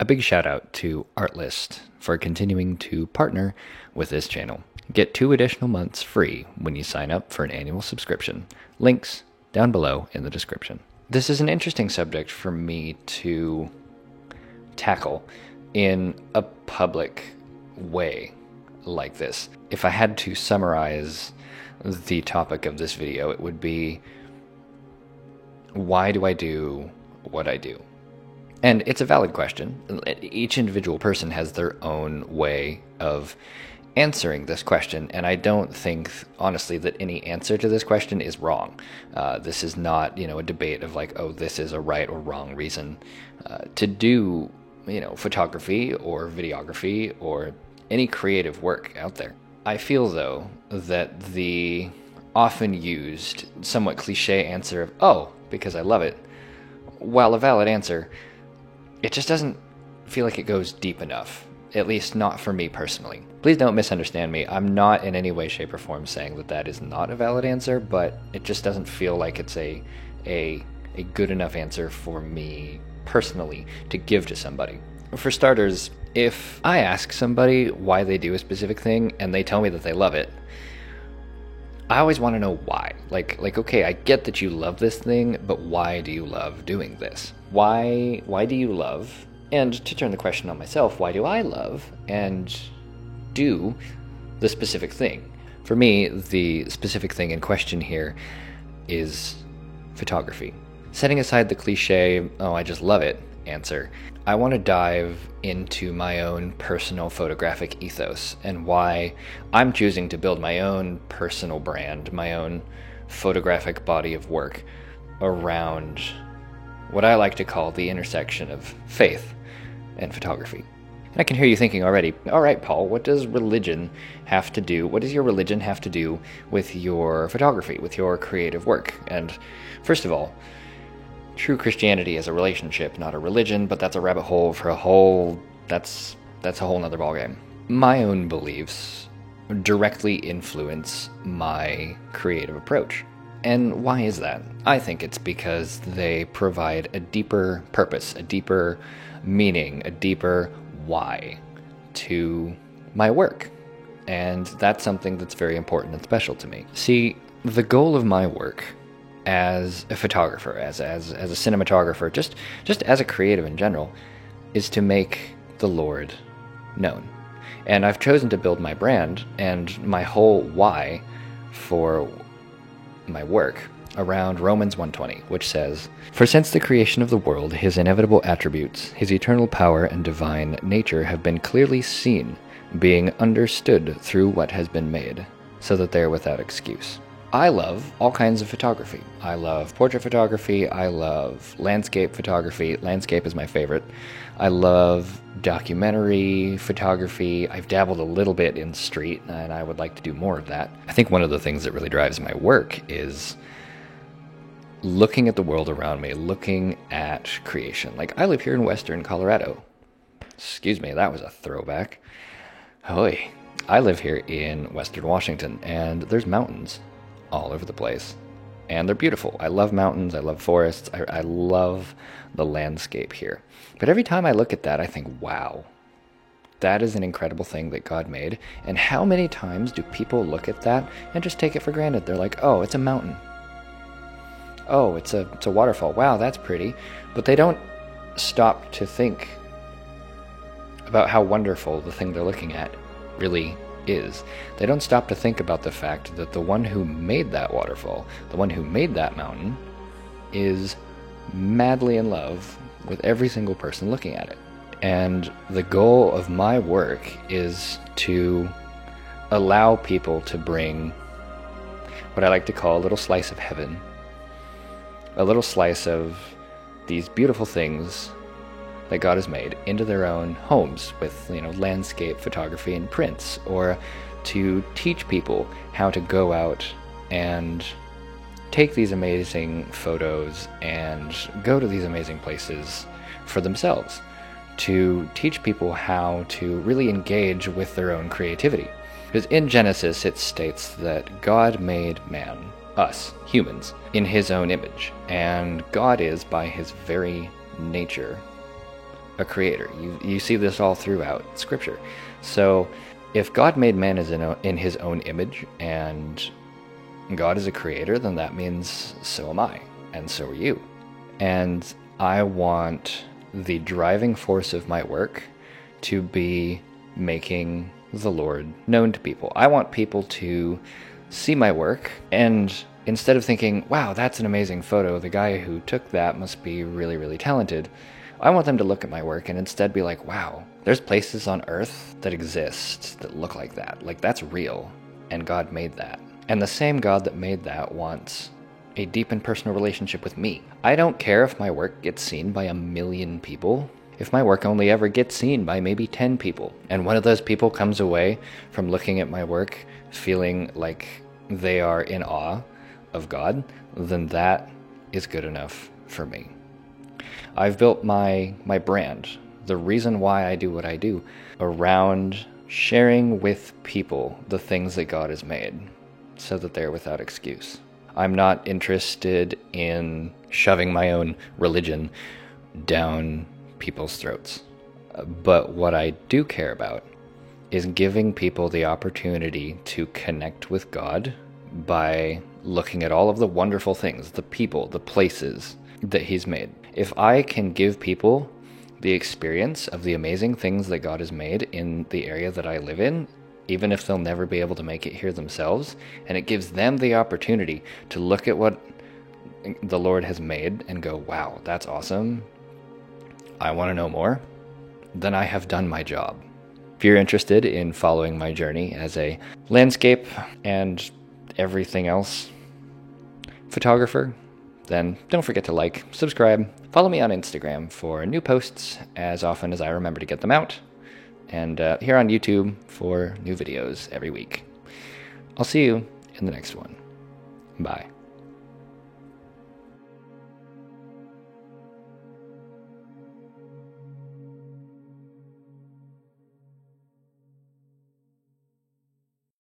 A big shout out to Artlist for continuing to partner with this channel. Get 2 additional months free when you sign up for an annual subscription. Links down below in the description. This is an interesting subject for me to tackle in a public way like this. If I had to summarize the topic of this video, it would be, why do I do what I do? And it's a valid question. Each individual person has their own way of answering this question, and I don't think, honestly, that any answer to this question is wrong. This is not, a debate of like, oh, this is a right or wrong reason to do, photography or videography or any creative work out there. I feel, though, that the often used, somewhat cliche answer of, oh, because I love it, while a valid answer, it just doesn't feel like it goes deep enough, at least not for me personally. Please don't misunderstand me. I'm not in any way, shape, or form saying that that is not a valid answer, but it just doesn't feel like it's a good enough answer for me personally to give to somebody. For starters, if I ask somebody why they do a specific thing and they tell me that they love it, I always want to know why. Like, okay, I get that you love this thing, but why do you love doing this? Why do you love? And to turn the question on myself, why do I love and do the specific thing? For me, the specific thing in question here is photography. Setting aside the cliche, oh, I just love it answer, I want to dive into my own personal photographic ethos and why I'm choosing to build my own personal brand, my own photographic body of work around what I like to call the intersection of faith and photography. And I can hear you thinking already, all right, Paul, what does your religion have to do with your photography, with your creative work? And first of all, true Christianity is a relationship, not a religion, but that's a rabbit hole for that's a whole nother ballgame. My own beliefs directly influence my creative approach. And why is that? I think it's because they provide a deeper purpose, a deeper meaning, a deeper why to my work. And that's something that's very important and special to me. See, the goal of my work as a photographer, as a cinematographer, just as a creative in general, is to make the Lord known. And I've chosen to build my brand and my whole why for my work around Romans 1:20, which says, "For since the creation of the world, his inevitable attributes, his eternal power and divine nature have been clearly seen, being understood through what has been made, so that they are without excuse." I love all kinds of photography. I love portrait photography. I love landscape photography. Landscape is my favorite. I love documentary photography. I've dabbled a little bit in street, and I would like to do more of that. I think one of the things that really drives my work is looking at the world around me, looking at creation. Like, I live here in Western Colorado. Excuse me, that was a throwback. Hoy. I live here in Western Washington, and there's mountains all over the place, and they're beautiful. I love mountains, I love forests, I love the landscape here. But every time I look at that, I think, wow, that is an incredible thing that God made. And how many times do people look at that and just take it for granted? They're like, oh, it's a mountain. Oh, it's a waterfall. Wow, that's pretty. But they don't stop to think about how wonderful the thing they're looking at really is. They don't stop to think about the fact that the one who made that waterfall, the one who made that mountain, is madly in love with every single person looking at it. And the goal of my work is to allow people to bring what I like to call a little slice of heaven, a little slice of these beautiful things that God has made into their own homes with, landscape photography and prints, or to teach people how to go out and take these amazing photos and go to these amazing places for themselves, to teach people how to really engage with their own creativity. Because in Genesis it states that God made man, us, humans, in his own image, and God is, by his very nature, a creator. You see this all throughout Scripture. So if God made man in his own image, and God is a creator, then that means so am I, and so are you. And I want the driving force of my work to be making the Lord known to people. I want people to see my work, and instead of thinking, wow, that's an amazing photo, the guy who took that must be really, really talented, I want them to look at my work and instead be like, wow, there's places on Earth that exist that look like that. Like, that's real, and God made that. And the same God that made that wants a deep and personal relationship with me. I don't care if my work gets seen by 1 million people, if my work only ever gets seen by maybe 10 people, and one of those people comes away from looking at my work feeling like they are in awe of God, then that is good enough for me. I've built my brand, the reason why I do what I do, around sharing with people the things that God has made so that they're without excuse. I'm not interested in shoving my own religion down people's throats. But what I do care about is giving people the opportunity to connect with God by looking at all of the wonderful things, the people, the places that He's made. If I can give people the experience of the amazing things that God has made in the area that I live in, even if they'll never be able to make it here themselves, and it gives them the opportunity to look at what the Lord has made and go, wow, that's awesome, I want to know more, then I have done my job. If you're interested in following my journey as a landscape and everything else photographer, then don't forget to like, subscribe, follow me on Instagram for new posts as often as I remember to get them out, and here on YouTube for new videos every week. I'll see you in the next one. Bye.